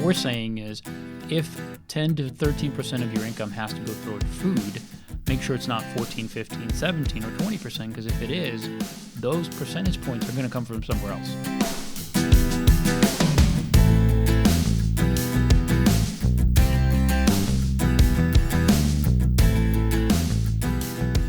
we're saying is if 10 to 13% of your income has to go toward food, make sure it's not 14, 15, 17, or 20%, because if it is, those percentage points are going to come from somewhere else.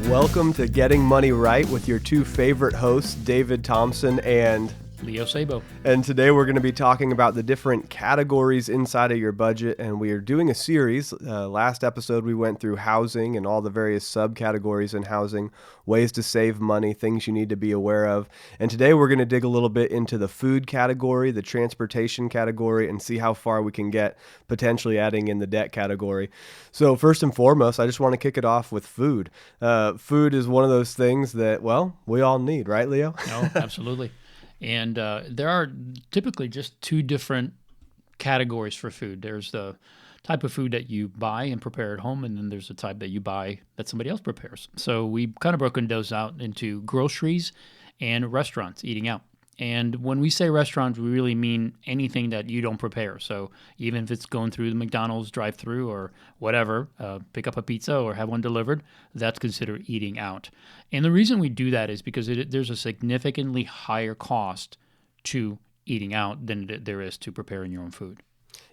Welcome to Getting Money Right with your two favorite hosts, David Thompson and Leo Sabo. And today we're going to be talking about the different categories inside of your budget, and we are doing a series. Last episode we went through housing and all the various subcategories in housing, ways to save money, things you need to be aware of. And today we're going to dig a little bit into the food category, the transportation category, and see how far we can get, potentially adding in the debt category. So first and foremost, I just want to kick it off with food. Food is one of those things that, well, we all need, right, Leo? No, absolutely. And there are typically just two different categories for food. There's the type of food that you buy and prepare at home, and then there's the type that you buy that somebody else prepares. So we've kind of broken those out into groceries and restaurants, eating out. And when we say restaurants, we really mean anything that you don't prepare. So even if it's going through the McDonald's drive-through or whatever, pick up a pizza or have one delivered, that's considered eating out. And the reason we do that is because there's a significantly higher cost to eating out than there is to preparing your own food.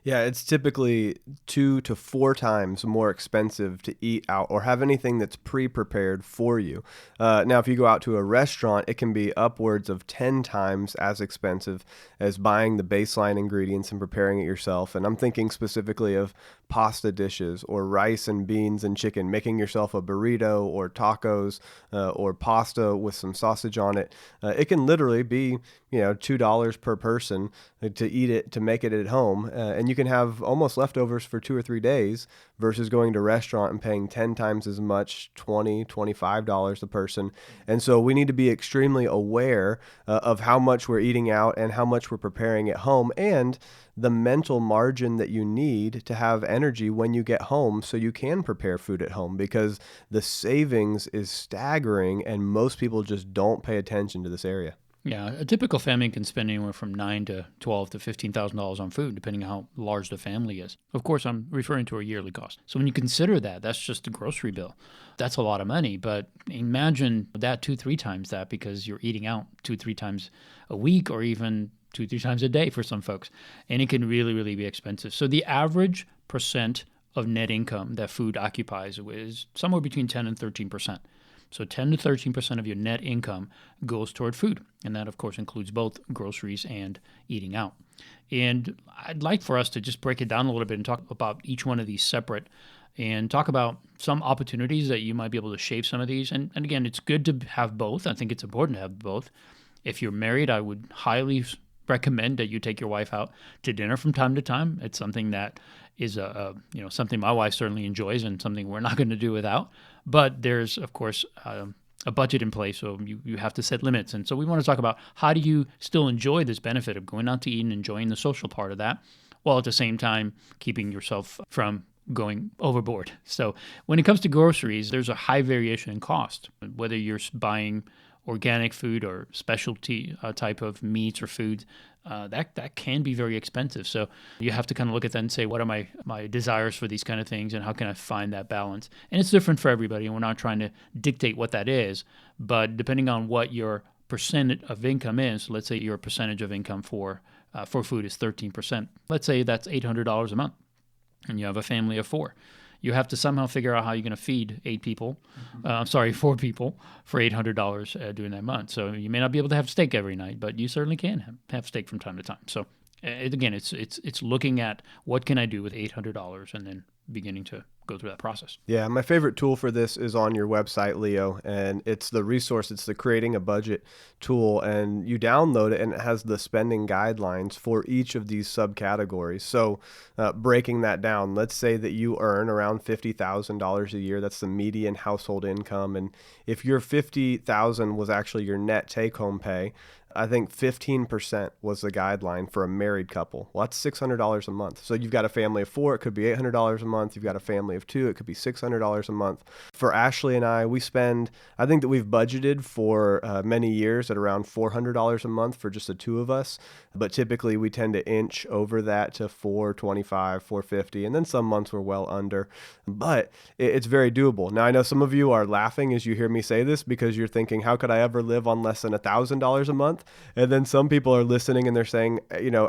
Yeah, it's typically 2 to 4 times more expensive to eat out or have anything that's pre-prepared for you. Now, if you go out to a restaurant, it can be upwards of 10 times as expensive as buying the baseline ingredients and preparing it yourself. And I'm thinking specifically of pasta dishes or rice and beans and chicken, making yourself a burrito or tacos or pasta with some sausage on it. It can literally be, $2 per person to eat it, to make it at home. And you can have almost leftovers for 2 or 3 days versus going to a restaurant and paying 10 times as much, $20, $25 a person. And so we need to be extremely aware of how much we're eating out and how much we're preparing at home, and the mental margin that you need to have energy when you get home so you can prepare food at home, because the savings is staggering and most people just don't pay attention to this area. Yeah, a typical family can spend anywhere from $9,000 to $12,000 to $15,000 on food, depending on how large the family is. Of course, I'm referring to a yearly cost. So when you consider that, that's just a grocery bill. That's a lot of money, but imagine that 2-3 times that, because you're eating out 2-3 times a week, or even 2-3 times a day for some folks, and it can really, really be expensive. So the average percent of net income that food occupies is somewhere between 10 and 13%. So 10 to 13% of your net income goes toward food. And that, of course, includes both groceries and eating out. And I'd like for us to just break it down a little bit and talk about each one of these separate and talk about some opportunities that you might be able to shave some of these. And again, it's good to have both. I think it's important to have both. If you're married, I would highly recommend that you take your wife out to dinner from time to time. It's something that is something my wife certainly enjoys and something we're not going to do without. But there's, of course, a budget in place, so you have to set limits. And so we want to talk about how do you still enjoy this benefit of going out to eat and enjoying the social part of that, while at the same time keeping yourself from going overboard. So when it comes to groceries, there's a high variation in cost, whether you're buying organic food or specialty type of meats or foods, that can be very expensive. So you have to kind of look at that and say, what are my desires for these kind of things, and how can I find that balance? And it's different for everybody, and we're not trying to dictate what that is, but depending on what your percent of income is, let's say your percentage of income for food is 13%. Let's say that's $800 a month, and you have a family of 4. You have to somehow figure out how you're going to feed 4 people for $800 during that month. So you may not be able to have steak every night, but you certainly can have steak from time to time. So it's looking at what can I do with $800 and then beginning to go through that process. Yeah, my favorite tool for this is on your website, Leo, and it's the resource. It's the Creating a Budget tool, and you download it, and it has the spending guidelines for each of these subcategories. So breaking that down, let's say that you earn around $50,000 a year. That's the median household income. And if your $50,000 was actually your net take-home pay, I think 15% was the guideline for a married couple. Well, that's $600 a month. So you've got a family of 4, it could be $800 a month. You've got a family family of 2, it could be $600 a month. For Ashley and I spend, I think that we've budgeted for many years at around $400 a month for just the two of us. But typically we tend to inch over that to 425, 450, and then some months we're well under. But it's very doable. Now I know some of you are laughing as you hear me say this because you're thinking, how could I ever live on less than $1,000 a month? And then some people are listening and they're saying,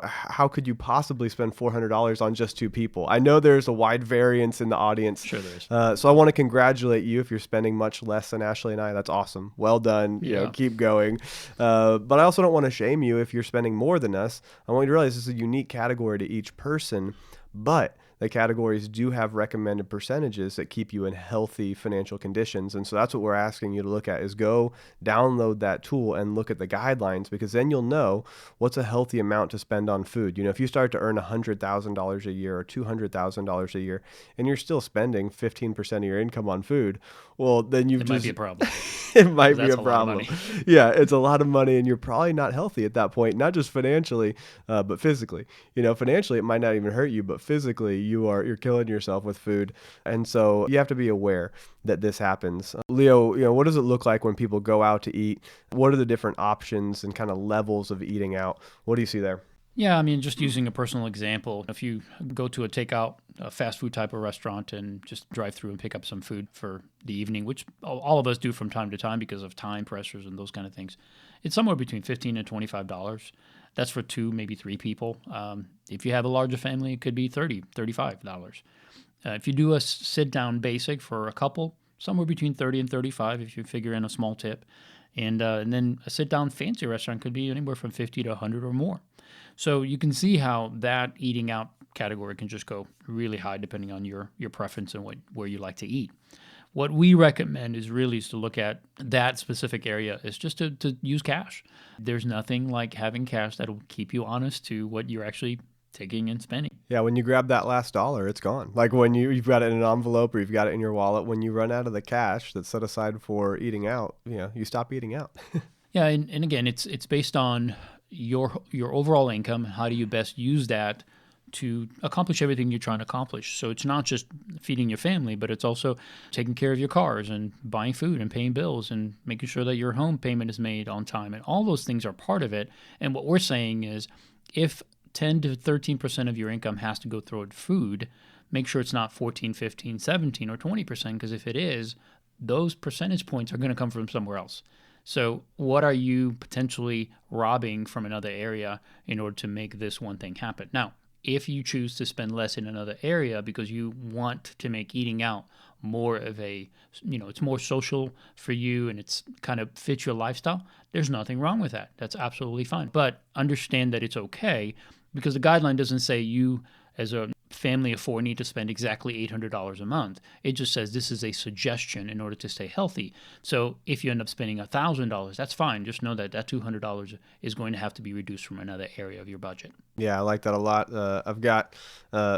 how could you possibly spend $400 on just two people? I know there's a wide variance in the audience. Sure there is. So I want to congratulate you if you're spending much less than Ashley and I. That's awesome. Well done. Yeah. Keep going. But I also don't want to shame you if you're spending more than us. I want you to realize this is a unique category to each person, but the categories do have recommended percentages that keep you in healthy financial conditions. And so that's what we're asking you to look at is go download that tool and look at the guidelines, because then you'll know what's a healthy amount to spend on food. If you start to earn $100,000 a year or $200,000 a year and you're still spending 15% of your income on food, well, then it might be a problem. It might be a problem. Yeah, it's a lot of money and you're probably not healthy at that point, not just financially, but physically. Financially, it might not even hurt you, but physically you're killing yourself with food. And so you have to be aware that this happens. Leo, what does it look like when people go out to eat? What are the different options and kind of levels of eating out? What do you see there? Yeah, I mean, just using a personal example, if you go to a fast food type of restaurant and just drive through and pick up some food for the evening, which all of us do from time to time because of time pressures and those kind of things, it's somewhere between $15 and $25. That's for 2, maybe 3 people. If you have a larger family, it could be $30, $35. If you do a sit-down basic for a couple, somewhere between $30 and $35 if you figure in a small tip. And then a sit-down fancy restaurant could be anywhere from $50 to $100 or more. So you can see how that eating out category can just go really high depending on your preference and where you like to eat. What we recommend is to look at that specific area is just to use cash. There's nothing like having cash that'll keep you honest to what you're actually taking and spending. Yeah, when you grab that last dollar, it's gone. Like when you've got it in an envelope or you've got it in your wallet, when you run out of the cash that's set aside for eating out, you stop eating out. Yeah, and again, it's based on your overall income. How do you best use that to accomplish everything you're trying to accomplish? So it's not just feeding your family, but it's also taking care of your cars and buying food and paying bills and making sure that your home payment is made on time. And all those things are part of it. And what we're saying is if 10 to 13% of your income has to go toward food, make sure it's not 14, 15, 17, or 20%, because if it is, those percentage points are going to come from somewhere else. So what are you potentially robbing from another area in order to make this one thing happen? Now, if you choose to spend less in another area because you want to make eating out more of it's more social for you and it's kind of fits your lifestyle, there's nothing wrong with that. That's absolutely fine. But understand that it's okay, because the guideline doesn't say you as a family of 4 need to spend exactly $800 a month. It just says this is a suggestion in order to stay healthy. So if you end up spending $1,000, that's fine. Just know that $200 is going to have to be reduced from another area of your budget. Yeah, I like that a lot. I've got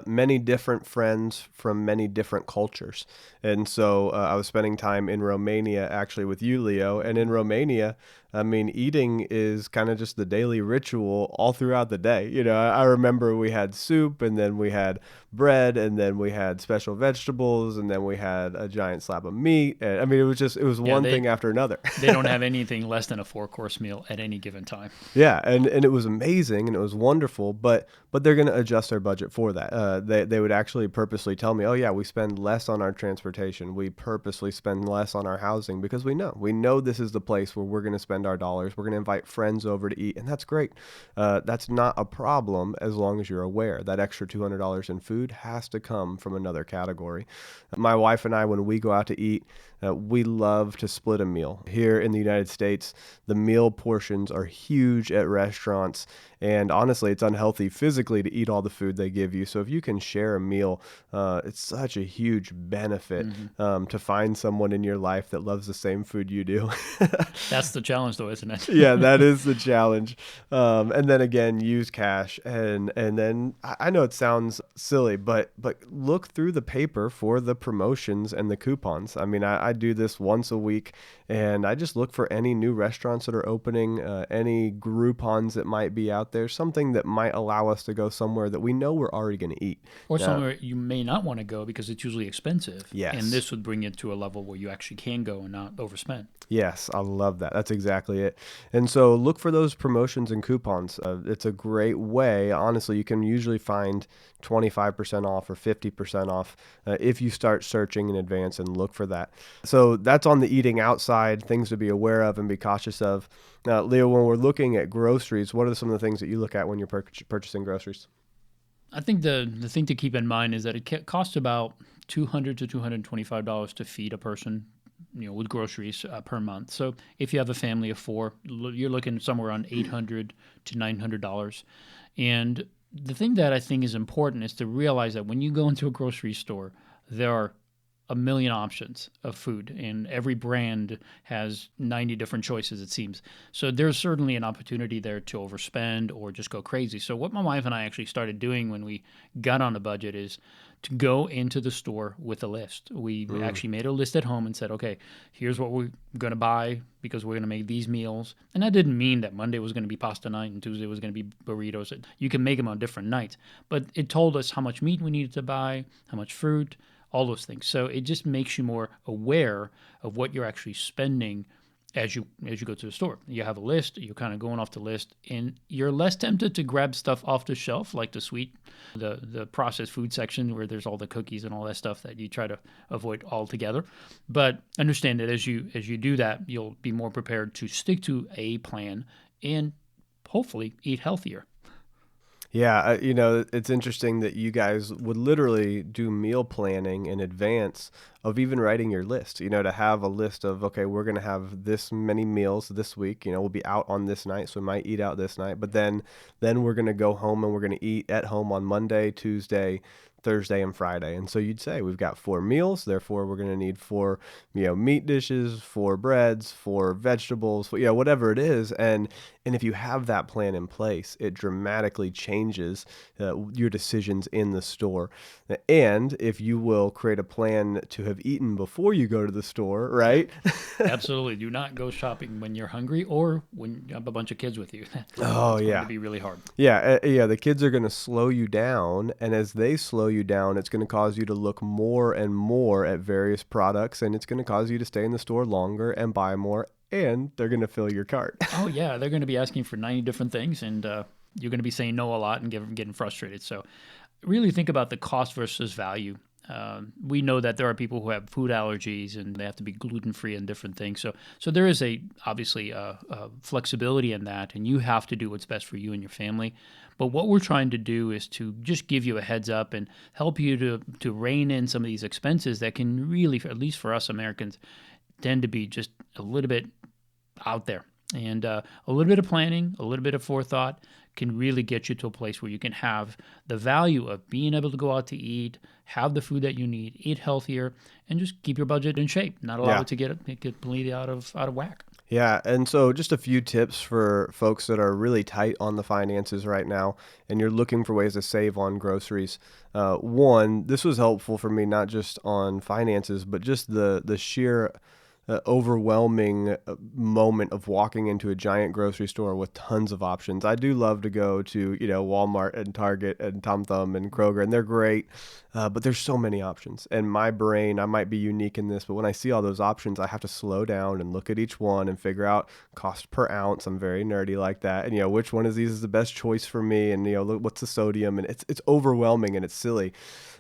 many different friends from many different cultures. And so I was spending time in Romania actually with you, Leo. And in Romania, I mean, eating is kind of just the daily ritual all throughout the day. I remember we had soup, and then we had bread, and then we had special vegetables, and then we had a giant slab of meat. And, I mean, it was one thing after another. They don't have anything less than a 4-course meal at any given time. Yeah, and it was amazing, and it was wonderful, but they're going to adjust their budget for that. They would actually purposely tell me, oh yeah, we spend less on our transportation. We purposely spend less on our housing because we know this is the place where we're going to spend our dollars. We're going to invite friends over to eat, and that's great. That's not a problem as long as you're aware that extra $200 in food has to come from another category. My wife and I, when we go out to eat, we love to split a meal. Here in the United States, the meal portions are huge at restaurants, and honestly, it's unhealthy physically to eat all the food they give you. So if you can share a meal, it's such a huge benefit to find someone in your life that loves the same food you do. That's the challenge, though, isn't it? Yeah, that is the challenge. And then again, use cash. And then I know it sounds silly, but look through the paper for the promotions and the coupons. I mean, I I do this once a week, and I just look for any new restaurants that are opening, any Groupons that might be out there, something that might allow us to go somewhere that we know we're already going to eat. Or somewhere you may not want to go because it's usually expensive. Yes. And this would bring it to a level where you actually can go and not overspend. Yes, I love that. That's exactly it. And so look for those promotions and coupons. It's a great way. Honestly, you can usually find 25% off or 50% off if you start searching in advance and look for that. So that's on the eating outside, things to be aware of and be cautious of. Leo, when we're looking at groceries, what are some of the things that you look at when you're purchasing groceries? I think the thing to keep in mind is that it costs about $200 to $225 to feed a person, with groceries per month. So if you have a family of four, you're looking somewhere around $800 to $900. And the thing that I think is important is to realize that when you go into a grocery store, there are a million options of food, and every brand has 90 different choices, it seems. So there's certainly an opportunity there to overspend or just go crazy. So what my wife and I actually started doing when we got on a budget is to go into the store with a list. We actually made a list at home and said, okay, here's what we're going to buy because we're going to make these meals. And that didn't mean that Monday was going to be pasta night and Tuesday was going to be burritos. You can make them on different nights. But it told us how much meat we needed to buy, how much fruit, all those things. So it just makes you more aware of what you're actually spending as you go to the store. You have a list, you're kind of going off the list, and you're less tempted to grab stuff off the shelf like the processed food section where there's all the cookies and all that stuff that you try to avoid altogether. But understand that as you do that, you'll be more prepared to stick to a plan and hopefully eat healthier. Yeah, it's interesting that you guys would literally do meal planning in advance of even writing your list, to have a list of, okay, we're going to have this many meals this week, we'll be out on this night, so we might eat out this night, but then we're going to go home and we're going to eat at home on Monday, Tuesday, Thursday, and Friday. And so you'd say we've got 4 meals, therefore we're going to need 4, meat dishes, 4 breads, 4 vegetables, whatever it is. And if you have that plan in place, it dramatically changes your decisions in the store. And if you will create a plan to have eaten before you go to the store, right? Absolutely. Do not go shopping when you're hungry or when you have a bunch of kids with you. Oh, it's yeah. going to be really hard. Yeah, the kids are going to slow you down, and as they slow you down, it's going to cause you to look more and more at various products, and it's going to cause you to stay in the store longer and buy more, and they're going to fill your cart. Oh, yeah. They're going to be asking for 90 different things, and you're going to be saying no a lot and getting frustrated. So really think about the cost versus value. We know that there are people who have food allergies and they have to be gluten-free and different things. So there is obviously a flexibility in that, and you have to do what's best for you and your family. But what we're trying to do is to just give you a heads up and help you to rein in some of these expenses that can really, at least for us Americans, tend to be just a little bit out there. And a little bit of planning, a little bit of forethought can really get you to a place where you can have the value of being able to go out to eat, have the food that you need, eat healthier, and just keep your budget in shape, not allow it to get completely out of whack. Yeah, and so just a few tips for folks that are really tight on the finances right now, and you're looking for ways to save on groceries. One, this was helpful for me, not just on finances, but just the sheer overwhelming moment of walking into a giant grocery store with tons of options. I do love to go to, Walmart and Target and Tom Thumb and Kroger, and they're great, but there's so many options. And my brain, I might be unique in this, but when I see all those options, I have to slow down and look at each one and figure out cost per ounce. I'm very nerdy like that. And, which one of these is the best choice for me? And, look, what's the sodium? And it's overwhelming and it's silly.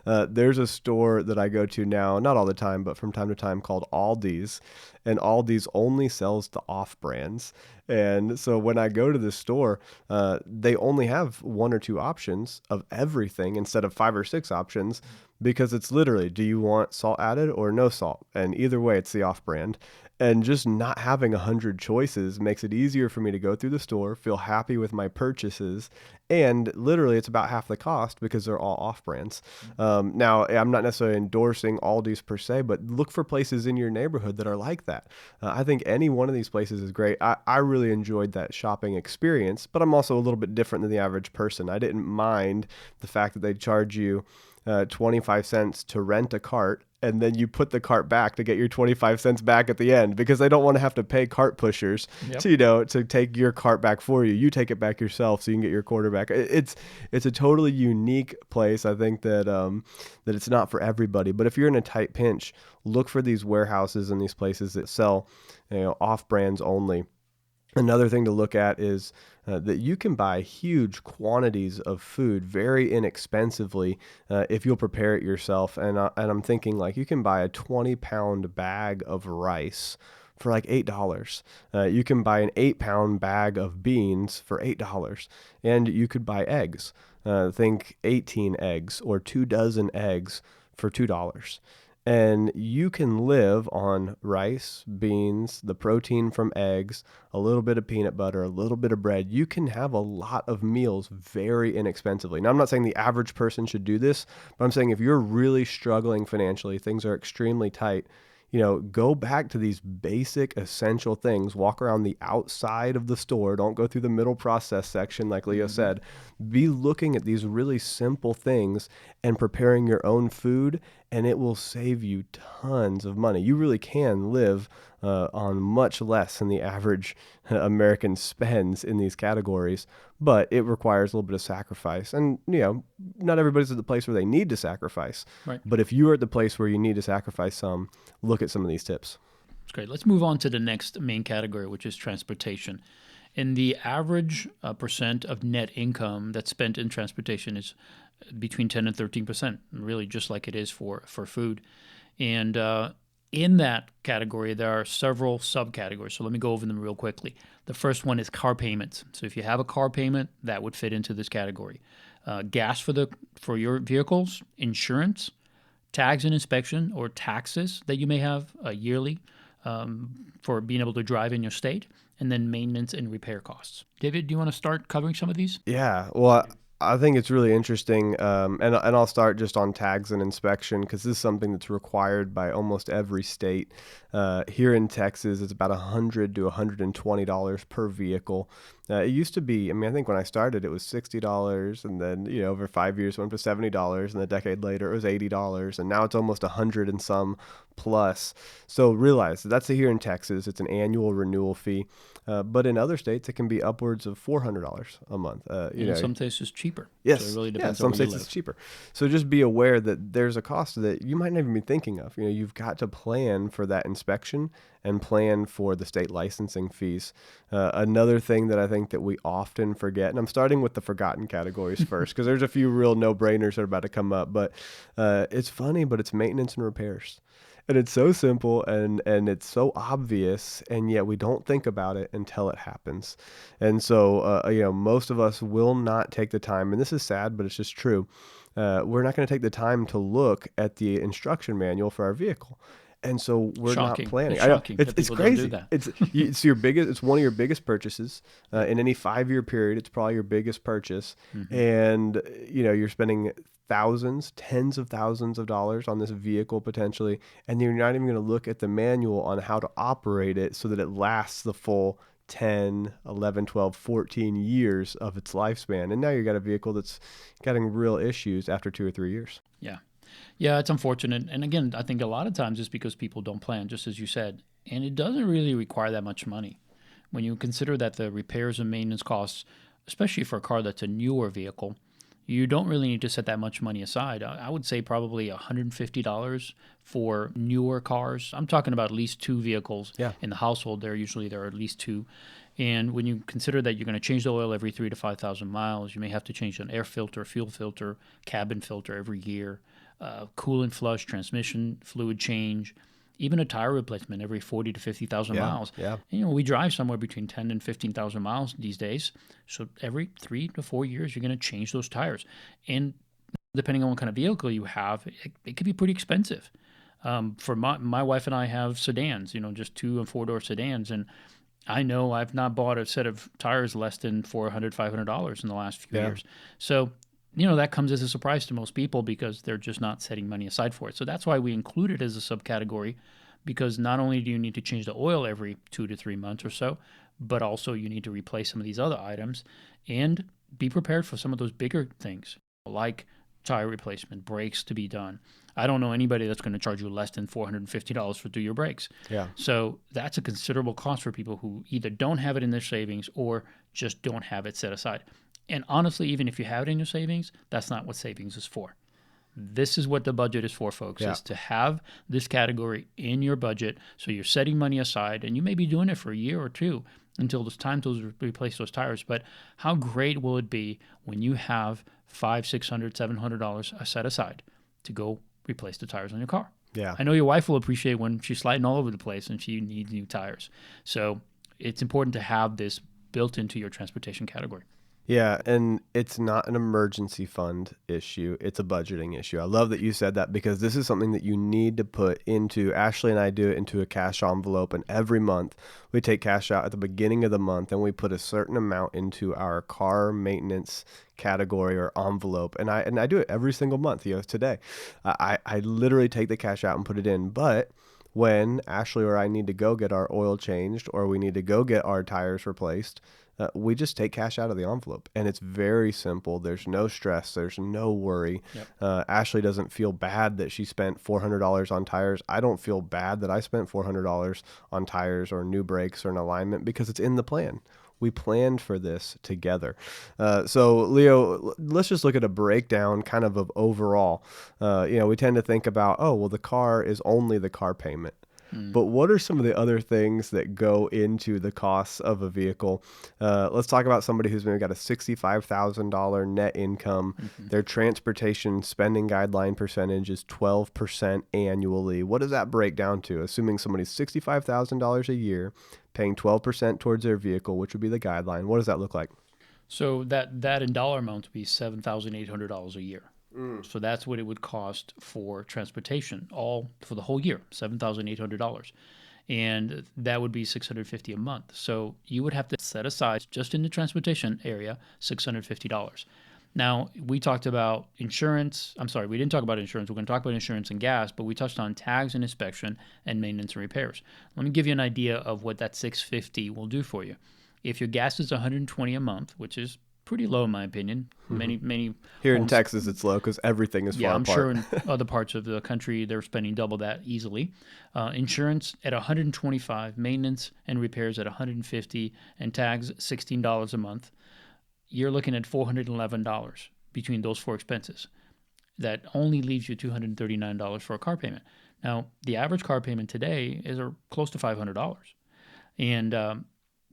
There's a store that I go to now, not all the time, but from time to time, called Aldi's. And Aldi's only sells the off brands. And so when I go to the store, they only have 1 or 2 options of everything instead of 5 or 6 options, because it's literally, do you want salt added or no salt? And either way, it's the off brand. And just not having 100 choices makes it easier for me to go through the store, feel happy with my purchases, and literally it's about half the cost because they're all off brands. Now, I'm not necessarily endorsing Aldi's per se, but look for places in your neighborhood that are like that. I think any one of these places is great. I really enjoyed that shopping experience, but I'm also a little bit different than the average person. I didn't mind the fact that they charge you 25 cents to rent a cart and then you put the cart back to get your 25 cents back at the end, because they don't want to have to pay cart pushers Yep. to, to take your cart back for you. You take it back yourself so you can get your quarter back. It's a totally unique place. I think that that it's not for everybody, but if you're in a tight pinch, look for these warehouses and these places that sell, off brands only. Another thing to look at is that you can buy huge quantities of food very inexpensively if you'll prepare it yourself. And I'm thinking, like, you can buy a 20-pound bag of rice for like $8. You can buy an 8-pound bag of beans for $8, and you could buy eggs. Think 18 eggs or 2 dozen eggs for $2. And you can live on rice, beans, the protein from eggs, a little bit of peanut butter, a little bit of bread. You can have a lot of meals very inexpensively. Now, I'm not saying the average person should do this, but I'm saying if you're really struggling financially, things are extremely tight, go back to these basic essential things. Walk around the outside of the store. Don't go through the middle process section like Leo said. Be looking at these really simple things and preparing your own food, and it will save you tons of money. You really can live on much less than the average American spends in these categories, but it requires a little bit of sacrifice. And, not everybody's at the place where they need to sacrifice. Right. But if you are at the place where you need to sacrifice some, look at some of these tips. That's great. Let's move on to the next main category, which is transportation. And the average percent of net income that's spent in transportation is between 10 and 13%, really just like it is for food. And in that category, there are several subcategories. So let me go over them real quickly. The first one is car payments. So if you have a car payment, that would fit into this category. Gas for your vehicles, insurance, tags and inspection or taxes that you may have yearly for being able to drive in your state, and then maintenance and repair costs. David, do you want to start covering some of these? Yeah, well, I think it's really interesting, and I'll start just on tags and inspection, because this is something that's required by almost every state. Here in Texas, it's about $100 to $120 per vehicle. It used to be, I think when I started, it was $60, and then over 5 years it went to $70, and a decade later it was $80, and now it's almost $100 and some plus. So realize that's here in Texas. It's an annual renewal fee, but in other states it can be upwards of $400 a month. In some cases cheaper. Yes. So it really depends some on where states you it's live. cheaper. So just be aware that there's a cost that you might not even be thinking of. You've got to plan for that inspection and plan for the state licensing fees. Another thing that I think that we often forget, and I'm starting with the forgotten categories first, because there's a few real no-brainers that are about to come up, but it's funny, but it's maintenance and repairs. And it's so simple and it's so obvious, and yet we don't think about it until it happens. And so, most of us will not take the time, and this is sad, but it's just true. We're not going to take the time to look at the instruction manual for our vehicle. And so we're Shocking. not planning. It's shocking that It's people don't do crazy. that. It's your biggest. It's one of your biggest purchases in any 5-year period. It's probably your biggest purchase, and you're spending thousands, tens of thousands of dollars on this vehicle potentially, and you're not even going to look at the manual on how to operate it so that it lasts the full 10, 11, 12, 14 years of its lifespan. And now you got a vehicle that's getting real issues after 2 or 3 years. Yeah. Yeah, it's unfortunate. And again, I think a lot of times it's because people don't plan, just as you said. And it doesn't really require that much money. When you consider that the repairs and maintenance costs, especially for a car that's a newer vehicle, you don't really need to set that much money aside. I would say probably $150 for newer cars. I'm talking about at least 2 vehicles in the household. There are at least 2. And when you consider that you're going to change the oil every 3,000 to 5,000 miles, you may have to change an air filter, fuel filter, cabin filter every year, coolant flush, transmission fluid change, even a tire replacement every 40 to 50,000 miles. Yeah. And, we drive somewhere between 10 and 15,000 miles these days. So every 3 to 4 years, you're going to change those tires. And depending on what kind of vehicle you have, it could be pretty expensive. For my wife and I have sedans, just 2 and 4-door sedans. And I know I've not bought a set of tires less than $400, $500 in the last few years. So, that comes as a surprise to most people because they're just not setting money aside for it. So that's why we include it as a subcategory, because not only do you need to change the oil every 2 to 3 months or so, but also you need to replace some of these other items and be prepared for some of those bigger things like tire replacement, brakes to be done. I don't know anybody that's going to charge you less than $450 for do your brakes. Yeah. So that's a considerable cost for people who either don't have it in their savings or just don't have it set aside. And honestly, even if you have it in your savings, that's not what savings is for. This is what the budget is for, folks, Yeah. is to have this category in your budget. So you're setting money aside, and you may be doing it for a year or two until it's time to replace those tires. But how great will it be when you have $500, $600, $700 set aside to go replace the tires on your car? Yeah. I know your wife will appreciate when she's sliding all over the place and she needs new tires. So it's important to have this built into your transportation category. Yeah, and it's not an emergency fund issue. It's a budgeting issue. I love that you said that because this is something that you need to put into. Ashley and I do it into a cash envelope, and every month we take cash out at the beginning of the month and we put a certain amount into our car maintenance category or envelope. And I do it every single month. Today I literally take the cash out and put it in. But when Ashley or I need to go get our oil changed or we need to go get our tires replaced, we just take cash out of the envelope, and it's very simple. There's no stress. There's no worry. Yep. Ashley doesn't feel bad that she spent $400 on tires. I don't feel bad that I spent $400 on tires or new brakes or an alignment because it's in the plan. We planned for this together. So, Leo, let's just look at a breakdown kind of overall. We tend to think about, oh, well, the car is only the car payment. But what are some of the other things that go into the costs of a vehicle? Let's talk about somebody who's maybe got a $65,000 net income. Their transportation spending guideline percentage is 12% annually. What does that break down to? Assuming somebody's $65,000 a year, paying 12% towards their vehicle, which would be the guideline. What does that look like? So that in dollar amount would be $7,800 a year. So that's what it would cost for transportation, all for the whole year, $7,800, and that would be $650 a month. So you would have to set aside just in the transportation area $650. Now we talked about insurance. I'm sorry, we didn't talk about insurance. We're going to talk about insurance and gas, but we touched on tags and inspection and maintenance and repairs. Let me give you an idea of what that $650 will do for you. If your gas is $120 a month, which is pretty low in my opinion. Many here homes, in Texas it's low because everything is far I'm apart. sure in other parts of the country they're spending double that easily. Insurance at $125, maintenance and repairs at $150, and tags $16 a month. You're looking at $411 between those four expenses. That only leaves you $239 for a car payment. Now the average car payment today is close to $500, and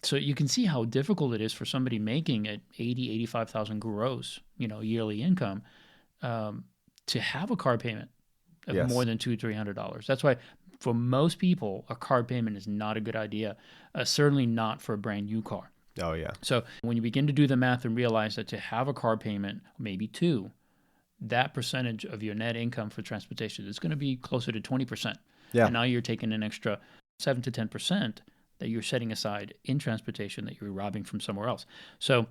so you can see how difficult it is for somebody making at 85,000 gross, yearly income, to have a car payment of more than $200-$300. That's why for most people, a car payment is not a good idea, certainly not for a brand new car. Oh, yeah. So when you begin to do the math and realize that to have a car payment, maybe two, that percentage of your net income for transportation is going to be closer to 20%. Yeah. And now you're taking an extra 7 to 10% that you're setting aside in transportation that you're robbing from somewhere else. So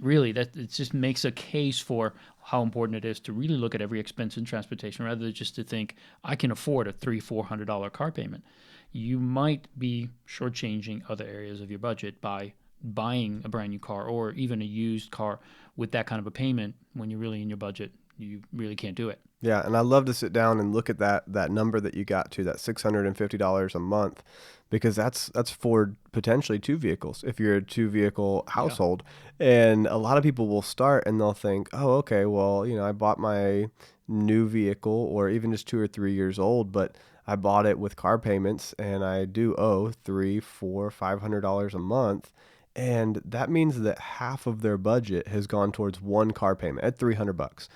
really, that it just makes a case for how important it is to really look at every expense in transportation rather than just to think, I can afford a $300-$400 car payment. You might be shortchanging other areas of your budget by buying a brand new car or even a used car with that kind of a payment when you're really in your budget. You really can't do it. Yeah, and I love to sit down and look at that number that you got to, that $650 a month, because that's for potentially two vehicles if you're a two vehicle household. Yeah. And a lot of people will start and they'll think, oh, okay, well, I bought my new vehicle or even just 2 or 3 years old, but I bought it with car payments and I do owe $300, $400, $500 a month. And that means that half of their budget has gone towards one car payment at $300.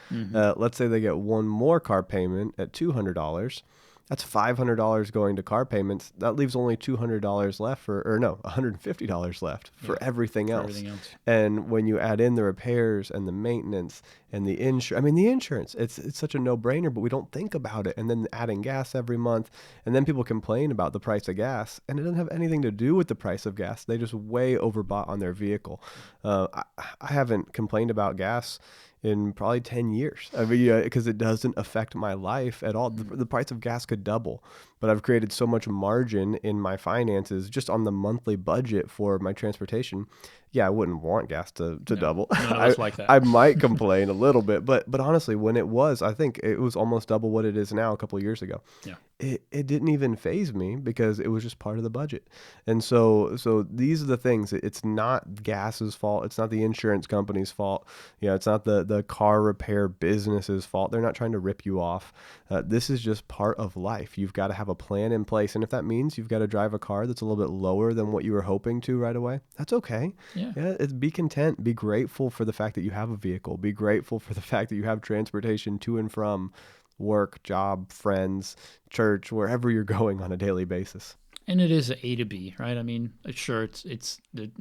Let's say they get one more car payment at $200. That's $500 going to car payments. That leaves only $200 left $150 left for everything else. And when you add in the repairs and the maintenance and the insurance, it's such a no-brainer, but we don't think about it. And then adding gas every month, and then people complain about the price of gas, and it doesn't have anything to do with the price of gas. They just way overbought on their vehicle. I haven't complained about gas in probably 10 years. Because it doesn't affect my life at all. The price of gas could double, but I've created so much margin in my finances just on the monthly budget for my transportation. Yeah, I wouldn't want gas to No, double. none of I us like that. I might complain a little bit, but honestly, when it was, I think it was almost double what it is now a couple of years ago. Yeah. It didn't even phase me because it was just part of the budget. And so these are the things. It's not gas's fault. It's not the insurance company's fault. It's not the car repair business's fault. They're not trying to rip you off. This is just part of life. You've got to have a plan in place. And if that means you've got to drive a car that's a little bit lower than what you were hoping to right away, that's okay. Yeah. Be content. Be grateful for the fact that you have a vehicle. Be grateful for the fact that you have transportation to and from work, job, friends, church, wherever you're going on a daily basis. And it is a to B, right? I mean, sure, it's the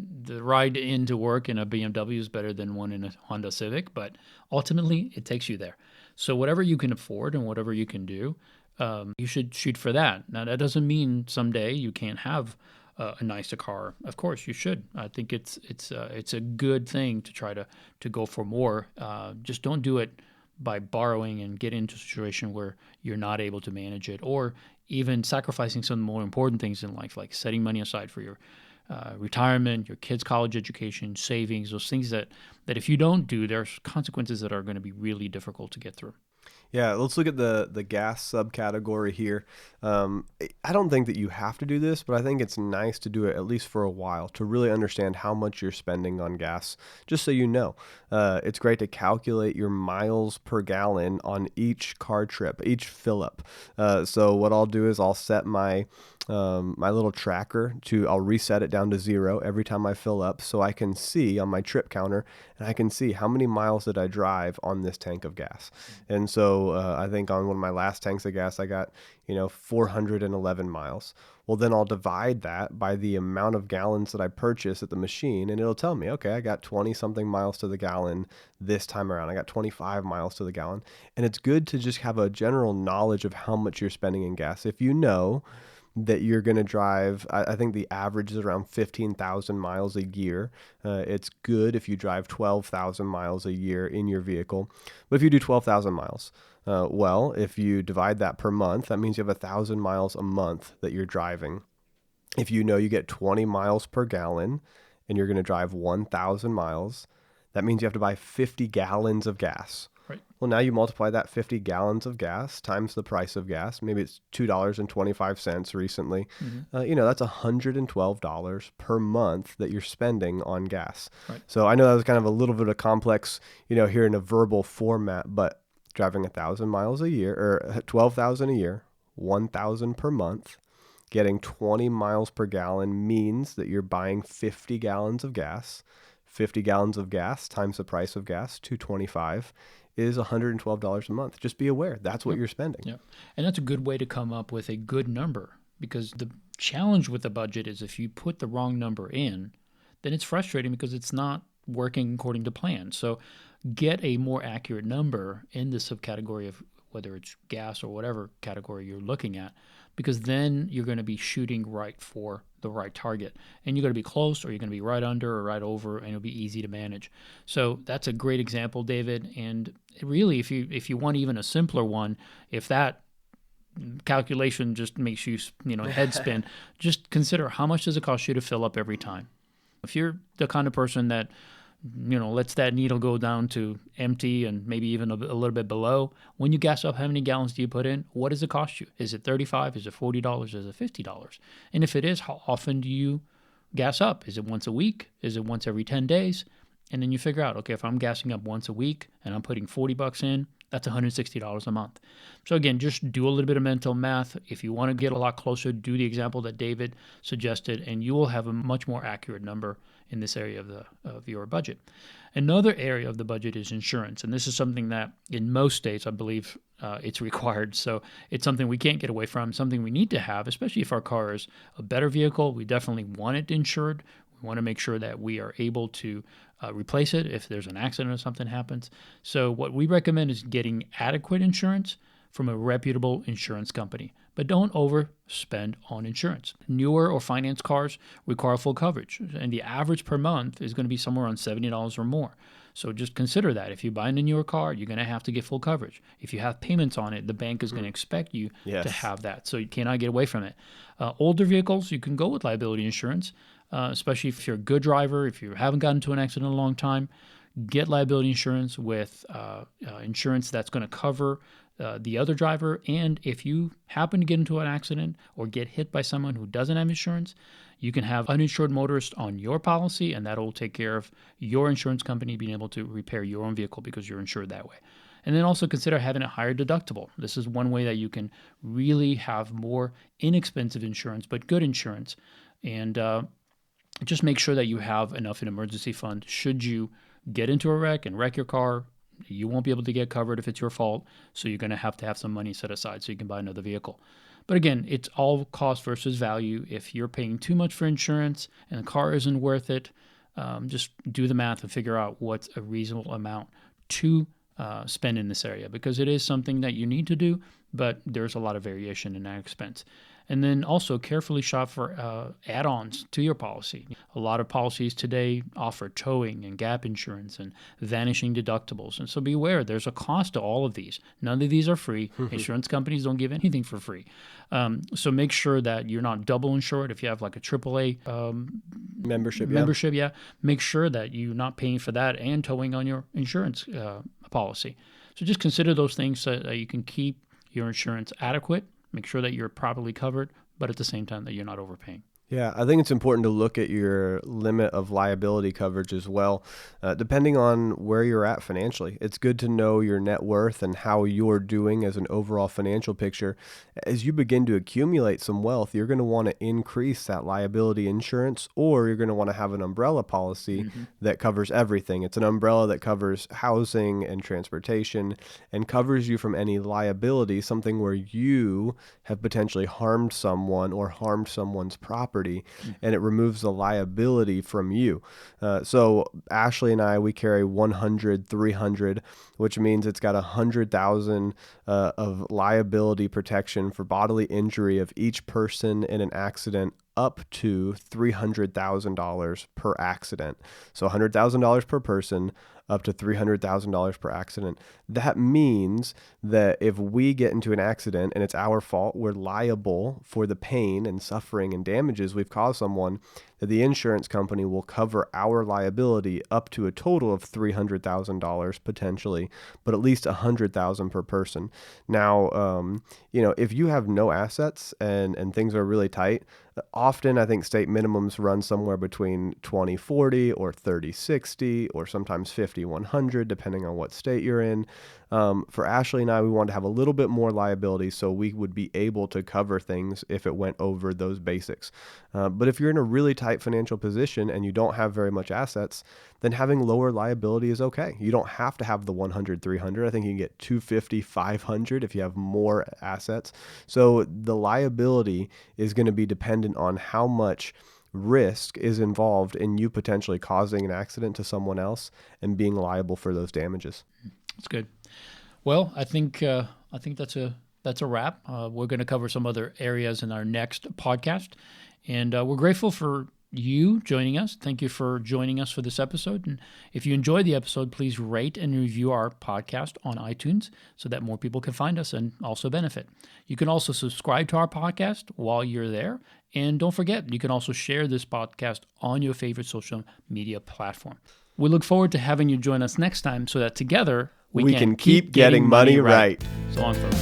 ride into work in a BMW is better than one in a Honda Civic, but ultimately it takes you there. So whatever you can afford and whatever you can do, you should shoot for that. Now that doesn't mean someday you can't have a nicer car. Of course, you should. I think it's a good thing to try to go for more. Just don't do it by borrowing and get into a situation where you're not able to manage it, or even sacrificing some more important things in life, like setting money aside for your retirement, your kids' college education, savings, those things that if you don't do, there's consequences that are going to be really difficult to get through. Yeah, let's look at the gas subcategory here. I don't think that you have to do this, but I think it's nice to do it at least for a while to really understand how much you're spending on gas, just so you know. It's great to calculate your miles per gallon on each car trip, each fill up. So what I'll do is I'll set my little tracker I'll reset it down to 0 every time I fill up, so I can see on my trip counter, and I can see how many miles did I drive on this tank of gas. And so I think on one of my last tanks of gas, I got 411 miles. Well, then I'll divide that by the amount of gallons that I purchased at the machine, and it'll tell me, okay, I got 20 something miles to the gallon this time around. I got 25 miles to the gallon. And it's good to just have a general knowledge of how much you're spending in gas. If you know that you're going to drive, I think the average is around 15,000 miles a year. It's good if you drive 12,000 miles a year in your vehicle. But if you do 12,000 miles, well, if you divide that per month, that means you have 1,000 miles a month that you're driving. If you know you get 20 miles per gallon and you're going to drive 1,000 miles, that means you have to buy 50 gallons of gas. Right. Well, now you multiply that 50 gallons of gas times the price of gas. Maybe it's $2.25 recently. Mm-hmm. That's $112 per month that you're spending on gas. Right. So I know that was kind of a little bit of complex, here in a verbal format, but driving 1,000 miles a year, or 12,000 a year, 1,000 per month, getting 20 miles per gallon means that you're buying 50 gallons of gas. 50 gallons of gas times the price of gas, $2.25, is $112 a month. Just be aware that's what you're spending. Yeah. And that's a good way to come up with a good number, because the challenge with the budget is if you put the wrong number in, then it's frustrating because it's not working according to plan. So get a more accurate number in the subcategory of whether it's gas or whatever category you're looking at, because then you're going to be shooting right for the right target. And you're going to be close, or you're going to be right under or right over, and it'll be easy to manage. So that's a great example, David. And really, if you want even a simpler one, if that calculation just makes you head spin, just consider how much does it cost you to fill up every time. If you're the kind of person that lets that needle go down to empty and maybe even a little bit below, when you gas up, how many gallons do you put in? What does it cost you? Is it $35? Is it $40? Is it $50? And if it is, how often do you gas up? Is it once a week? Is it once every 10 days? And then you figure out, okay, if I'm gassing up once a week and I'm putting $40 in, that's $160 a month. So again, just do a little bit of mental math. If you want to get a lot closer, do the example that David suggested, and you will have a much more accurate number in this area of your budget. Another area of the budget is insurance, and this is something that in most states, I believe, it's required. So it's something we can't get away from, something we need to have, especially if our car is a better vehicle. We definitely want it insured. We want to make sure that we are able to replace it if there's an accident or something happens. So what we recommend is getting adequate insurance from a reputable insurance company. But don't overspend on insurance. Newer or finance cars require full coverage, and the average per month is going to be somewhere around $70 or more. So just consider that. If you're buying a newer car, you're going to have to get full coverage. If you have payments on it, the bank is going to expect you Yes. to have that. So you cannot get away from it. Older vehicles, you can go with liability insurance, especially if you're a good driver, if you haven't gotten into an accident in a long time. Get liability insurance with insurance that's going to cover the other driver. And if you happen to get into an accident or get hit by someone who doesn't have insurance, you can have uninsured motorist on your policy, and that'll take care of your insurance company being able to repair your own vehicle because you're insured that way. And then also consider having a higher deductible. This is one way that you can really have more inexpensive insurance, but good insurance. And just make sure that you have enough in emergency fund. Should you get into a wreck and wreck your car, you won't be able to get covered if it's your fault. So you're going to have some money set aside so you can buy another vehicle. But again, it's all cost versus value. If you're paying too much for insurance and the car isn't worth it, just do the math and figure out what's a reasonable amount to spend in this area, because it is something that you need to do, but there's a lot of variation in that expense. And then also carefully shop for add-ons to your policy. A lot of policies today offer towing and gap insurance and vanishing deductibles. And so be aware, there's a cost to all of these. None of these are free. Insurance companies don't give anything for free. So make sure that you're not double insured. If you have like a AAA membership, make sure that you're not paying for that and towing on your insurance policy. So just consider those things so that you can keep your insurance adequate. Make sure that you're properly covered, but at the same time that you're not overpaying. Yeah, I think it's important to look at your limit of liability coverage as well, depending on where you're at financially. It's good to know your net worth and how you're doing as an overall financial picture. As you begin to accumulate some wealth, you're going to want to increase that liability insurance, or you're going to want to have an umbrella policy that covers everything. It's an umbrella that covers housing and transportation and covers you from any liability, something where you have potentially harmed someone or harmed someone's property. And it removes the liability from you. So Ashley and I, we carry 100-300, which means it's got 100,000 of liability protection for bodily injury of each person in an accident, up to $300,000 per accident. So $100,000 per person, up to $300,000 per accident. That means that if we get into an accident and it's our fault, we're liable for the pain and suffering and damages we've caused someone, that the insurance company will cover our liability up to a total of $300,000 potentially, but at least $100,000 per person. Now, if you have no assets and things are really tight, often I think state minimums run somewhere between 20/40 or 30/60 or sometimes 50/100, depending on what state you're in. For Ashley and I, we wanted to have a little bit more liability so we would be able to cover things if it went over those basics. But if you're in a really tight financial position and you don't have very much assets, then having lower liability is okay. You don't have to have the 100-300. I think you can get 250-500 if you have more assets. So the liability is going to be dependent on how much risk is involved in you potentially causing an accident to someone else and being liable for those damages. That's good. Well, I think that's a wrap. We're going to cover some other areas in our next podcast, and we're grateful for you joining us. Thank you for joining us for this episode. And if you enjoyed the episode, please rate and review our podcast on iTunes so that more people can find us and also benefit. You can also subscribe to our podcast while you're there. And don't forget, you can also share this podcast on your favorite social media platform. We look forward to having you join us next time so that together we can keep getting money right. So long, folks.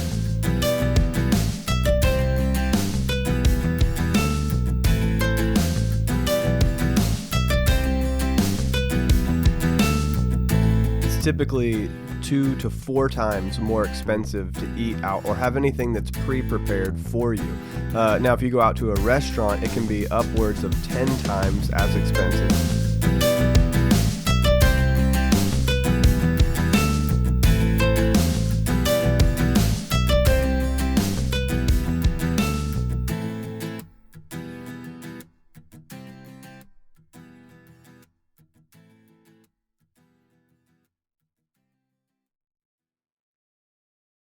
Typically 2 to 4 times more expensive to eat out or have anything that's pre-prepared for you. Now, if you go out to a restaurant, it can be upwards of 10 times as expensive.